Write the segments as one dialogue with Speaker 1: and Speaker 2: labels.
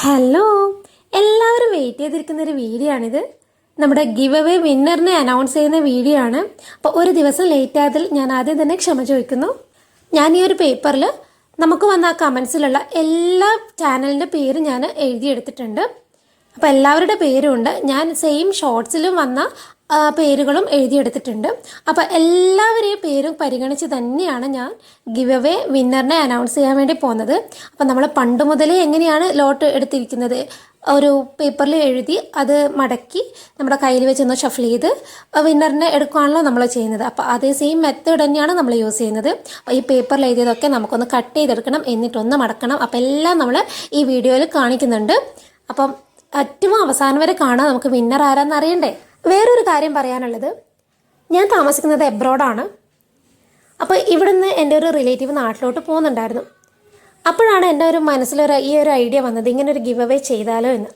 Speaker 1: Hello, എല്ലാവരും wait ചെയ്തിരിക്കുന്ന ഒരു വീഡിയോ ആണിത്. നമ്മുടെ ഗിവ് അവേ വിന്നറിനെ അനൗൺസ് ചെയ്യുന്ന വീഡിയോ ആണ്. അപ്പോൾ ഒരു ദിവസം ലേറ്റ് ആയതിൽ ഞാൻ ആദ്യം തന്നെ ക്ഷമ ചോദിക്കുന്നു. ഞാൻ ഈ ഒരു പേപ്പറിൽ നമുക്ക് വന്ന കമൻസിലുള്ള എല്ലാ ചാനലിൻ്റെ പേര് ഞാൻ എഴുതിയെടുത്തിട്ടുണ്ട്. അപ്പോൾ എല്ലാവരുടെ പേരും ഉണ്ട്. ഞാൻ സെയിം ഷോർട്സിലും വന്ന പേരുകളും എഴുതിയെടുത്തിട്ടുണ്ട്. അപ്പോൾ എല്ലാവരെയും പേരും പരിഗണിച്ച് തന്നെയാണ് ഞാൻ ഗിവ് അവേ വിന്നറിനെ അനൗൺസ് ചെയ്യാൻ വേണ്ടി പോകുന്നത്. അപ്പോൾ നമ്മൾ പണ്ട് മുതലേ എങ്ങനെയാണ് ലോട്ട് എടുത്തിരിക്കുന്നത്, ഒരു പേപ്പറിൽ എഴുതി അത് മടക്കി നമ്മുടെ കയ്യിൽ വെച്ചൊന്ന് ഷഫിൾ ചെയ്ത് വിന്നറിനെ എടുക്കുകയാണല്ലോ നമ്മൾ ചെയ്യുന്നത്. അപ്പോൾ അതേ സെയിം മെത്തേഡ് തന്നെയാണ് നമ്മൾ യൂസ് ചെയ്യുന്നത്. അപ്പോൾ ഈ പേപ്പറിൽ എഴുതിയതൊക്കെ നമുക്കൊന്ന് കട്ട് ചെയ്തെടുക്കണം, എന്നിട്ടൊന്ന് മടക്കണം. അപ്പോൾ എല്ലാം നമ്മൾ ഈ വീഡിയോയിൽ കാണിക്കുന്നുണ്ട്. അപ്പം ഏറ്റവും അവസാനം വരെ കാണാൻ നമുക്ക് വിന്നർ ആരാന്ന് അറിയണ്ടേ. വേറൊരു കാര്യം പറയാനുള്ളത്, ഞാൻ താമസിക്കുന്നത് എബ്രോഡാണ്. അപ്പോൾ ഇവിടുന്ന് എൻ്റെ ഒരു റിലേറ്റീവ് നാട്ടിലോട്ട് പോകുന്നുണ്ടായിരുന്നു. അപ്പോഴാണ് എൻ്റെ ഒരു മനസ്സിലൊരു ഈ ഒരു ഐഡിയ വന്നത്, ഇങ്ങനെ ഒരു ഗിവ് അവേ ചെയ്താലോ എന്ന്.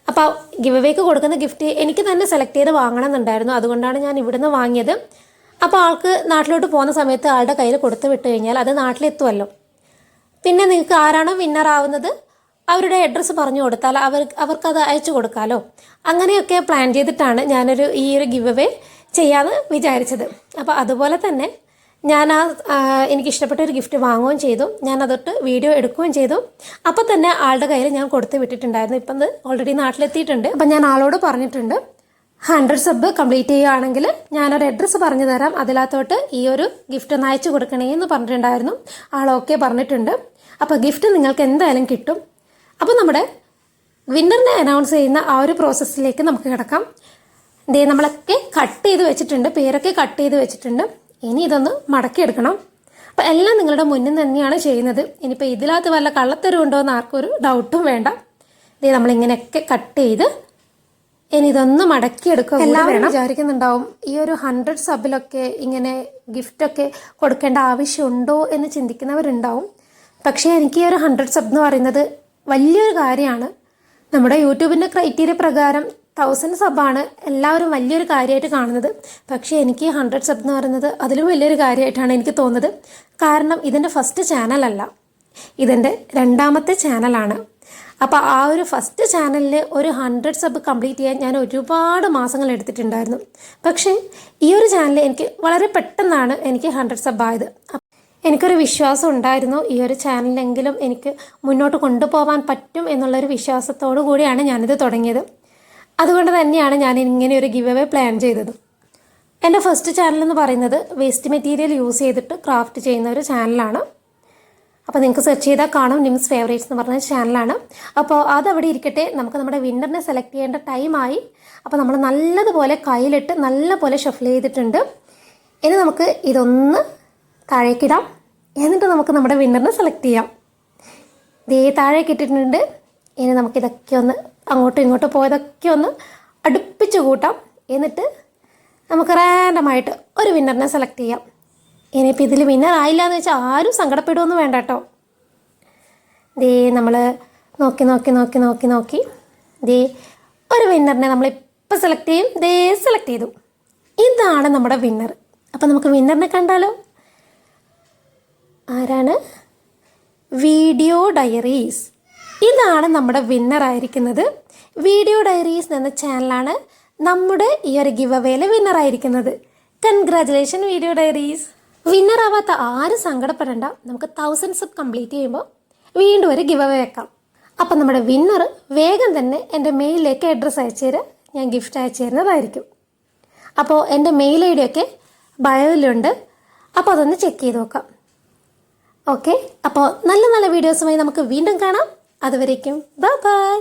Speaker 1: അപ്പോൾ ഗിവ് അവേക്ക് കൊടുക്കുന്ന ഗിഫ്റ്റ് എനിക്ക് തന്നെ സെലക്ട് ചെയ്ത് വാങ്ങണം എന്നുണ്ടായിരുന്നു. അതുകൊണ്ടാണ് ഞാൻ ഇവിടുന്ന് വാങ്ങിയത്. അപ്പോൾ ആൾക്ക് നാട്ടിലോട്ട് പോകുന്ന സമയത്ത് ആളുടെ കയ്യിൽ കൊടുത്ത് വിട്ട് കഴിഞ്ഞാൽ അത് നാട്ടിലെത്തുമല്ലോ. പിന്നെ നിങ്ങൾക്ക് ആരാണോ വിന്നർ ആവുന്നത് അവരുടെ അഡ്രസ്സ് പറഞ്ഞു കൊടുത്താൽ അവർക്കത് അയച്ചു കൊടുക്കാമല്ലോ. അങ്ങനെയൊക്കെ പ്ലാൻ ചെയ്തിട്ടാണ് ഞാനൊരു ഈ ഒരു ഗിവ് അവേ ചെയ്യാമെന്ന് വിചാരിച്ചത്. അപ്പോൾ അതുപോലെ തന്നെ ഞാൻ എനിക്കിഷ്ടപ്പെട്ട ഒരു ഗിഫ്റ്റ് വാങ്ങുകയും ചെയ്തു. ഞാൻ അതൊട്ട് വീഡിയോ എടുക്കുകയും ചെയ്തു. അപ്പോൾ തന്നെ ആളുടെ കയ്യിൽ ഞാൻ കൊടുത്ത് വിട്ടിട്ടുണ്ടായിരുന്നു. ഇപ്പം അത് ഓൾറെഡി നാട്ടിലെത്തിയിട്ടുണ്ട്. അപ്പം ഞാൻ ആളോട് പറഞ്ഞിട്ടുണ്ട്, 100 സബ് കംപ്ലീറ്റ് ചെയ്യുകയാണെങ്കിൽ ഞാനൊരു അഡ്രസ്സ് പറഞ്ഞു തരാം, അതിനകത്തോട്ട് ഈ ഒരു ഗിഫ്റ്റ് ഒന്ന് അയച്ചു കൊടുക്കണേ എന്ന് പറഞ്ഞിട്ടുണ്ടായിരുന്നു. ആളൊക്കെ പറഞ്ഞിട്ടുണ്ട്. അപ്പോൾ ഗിഫ്റ്റ് നിങ്ങൾക്ക് എന്തായാലും കിട്ടും. അപ്പോൾ നമ്മുടെ വിന്നറിനെ അനൗൺസ് ചെയ്യുന്ന ആ ഒരു പ്രോസസ്സിലേക്ക് നമുക്ക് കിടക്കാം. നമ്മളൊക്കെ കട്ട് ചെയ്ത് വെച്ചിട്ടുണ്ട്, പേരൊക്കെ കട്ട് ചെയ്ത് വെച്ചിട്ടുണ്ട്. ഇനി ഇതൊന്ന് മടക്കിയെടുക്കണം. അപ്പോൾ എല്ലാം നിങ്ങളുടെ മുന്നിൽ തന്നെയാണ് ചെയ്യുന്നത്. ഇനിയിപ്പോൾ ഇതിനകത്ത് വല്ല കള്ളത്തരവുണ്ടോ എന്ന് ആർക്കും ഒരു ഡൗട്ടും വേണ്ട. നമ്മളിങ്ങനെയൊക്കെ കട്ട് ചെയ്ത് ഇനി ഇതൊന്ന് മടക്കിയെടുക്കുക. എല്ലാവരും വിചാരിക്കുന്നുണ്ടാവും, ഈ ഒരു 100 സബിലൊക്കെ ഇങ്ങനെ ഗിഫ്റ്റൊക്കെ കൊടുക്കേണ്ട ആവശ്യമുണ്ടോ എന്ന് ചിന്തിക്കുന്നവരുണ്ടാവും. പക്ഷേ എനിക്ക് ഈ ഒരു 100 സബ് എന്ന് പറയുന്നത് വലിയൊരു കാര്യമാണ്. നമ്മുടെ യൂട്യൂബിൻ്റെ ക്രൈറ്റീരിയ പ്രകാരം 1000 സബാണ് എല്ലാവരും വലിയൊരു കാര്യമായിട്ട് കാണുന്നത്. പക്ഷേ എനിക്ക് 100 സബ് എന്ന് പറയുന്നത് അതിലും വലിയൊരു കാര്യമായിട്ടാണ് എനിക്ക് തോന്നുന്നത്. കാരണം ഇതെൻ്റെ ഫസ്റ്റ് ചാനലല്ല, ഇതെൻ്റെ 2ാമത്തെ ചാനലാണ്. അപ്പോൾ ആ ഒരു ഫസ്റ്റ് ചാനലിൽ ഒരു 100 സബ് കംപ്ലീറ്റ് ചെയ്യാൻ ഞാൻ ഒരുപാട് മാസങ്ങൾ എടുത്തിട്ടുണ്ടായിരുന്നു. പക്ഷേ ഈ ഒരു ചാനൽ എനിക്ക് വളരെ പെട്ടെന്നാണ് എനിക്ക് 100 സബ് ആയത്. എനിക്കൊരു വിശ്വാസം ഉണ്ടായിരുന്നു, ഈ ഒരു ചാനലിലെങ്കിലും എനിക്ക് മുന്നോട്ട് കൊണ്ടുപോകാൻ പറ്റും എന്നുള്ളൊരു വിശ്വാസത്തോടു കൂടിയാണ് ഞാനിത് തുടങ്ങിയത്. അതുകൊണ്ട് തന്നെയാണ് ഞാൻ ഇങ്ങനെ ഒരു ഗിവ് അവേ പ്ലാൻ ചെയ്തത്. എൻ്റെ ഫസ്റ്റ് ചാനൽ എന്ന് പറയുന്നത് വേസ്റ്റ് മെറ്റീരിയൽ യൂസ് ചെയ്തിട്ട് ക്രാഫ്റ്റ് ചെയ്യുന്ന ഒരു ചാനലാണ്. അപ്പോൾ നിങ്ങൾക്ക് സെർച്ച് ചെയ്താൽ കാണും, നിംസ് ഫേവറേറ്റ്സ് എന്ന് പറഞ്ഞ ചാനലാണ്. അപ്പോൾ അതവിടെ ഇരിക്കട്ടെ. നമുക്ക് നമ്മുടെ വിന്നറിനെ സെലക്ട് ചെയ്യേണ്ട ടൈമായി. അപ്പോൾ നമ്മൾ നല്ലതുപോലെ കയ്യിലിട്ട് നല്ലപോലെ ഷഫിൾ ചെയ്തിട്ടുണ്ട്. ഇനി നമുക്ക് ഇതൊന്ന് താഴേക്കിടാം, എന്നിട്ട് നമുക്ക് നമ്മുടെ വിന്നറിനെ സെലക്ട് ചെയ്യാം. താഴേക്ക് ഇട്ടിട്ടുണ്ട്. ഇനി നമുക്കിതൊക്കെ ഒന്ന് അങ്ങോട്ടും ഇങ്ങോട്ടും പോയതൊക്കെ ഒന്ന് അടുപ്പിച്ച് കൂട്ടാം. എന്നിട്ട് നമുക്ക് റാൻഡമായിട്ട് ഒരു വിന്നറിനെ സെലക്ട് ചെയ്യാം. ഇനിയിപ്പോൾ ഇതിൽ വിന്നർ ആയില്ല എന്ന് വെച്ചാൽ ആരും സങ്കടപ്പെടുമെന്ന് വേണ്ട കേട്ടോ. നമ്മൾ നോക്കി നോക്കി നോക്കി നോക്കി നോക്കി ഒരു വിന്നറിനെ നമ്മളിപ്പോൾ സെലക്ട് ചെയ്യും. സെലക്ട് ചെയ്തു. ഇതാണ് നമ്മുടെ വിന്നർ. അപ്പോൾ നമുക്ക് വിന്നറിനെ കണ്ടാലോ. ആരാണ്? Video diaries. ഇതാണ് നമ്മുടെ വിന്നർ ആയിരിക്കുന്നത്. വീഡിയോ ഡയറീസ് എന്ന ചാനലാണ് നമ്മുടെ ഈ ഒരു ഗിവ് അവേയിലെ വിന്നർ ആയിരിക്കുന്നത്. Congratulation video diaries. വിന്നർ ആവാത്ത ആരും സങ്കടപ്പെടേണ്ട. നമുക്ക് 1000 സബ് കംപ്ലീറ്റ് ചെയ്യുമ്പോൾ വീണ്ടും ഒരു ഗിവ് അവേ വെക്കാം. അപ്പം നമ്മുടെ വിന്നർ വേഗം തന്നെ എൻ്റെ മെയിലിലേക്ക് അഡ്രസ്സ് അയച്ചു തരാം, ഞാൻ ഗിഫ്റ്റ് അയച്ചു തരുന്നതായിരിക്കും. അപ്പോൾ എൻ്റെ മെയിൽ ID ഒക്കെ ബയോയിലുണ്ട്. അപ്പോൾ അതൊന്ന് ചെക്ക് ചെയ്ത് നോക്കാം. ഓക്കെ, അപ്പോൾ നല്ല നല്ല വീഡിയോസുമായി നമുക്ക് വീണ്ടും കാണാം. അതുവരേക്കും ബൈ ബൈ.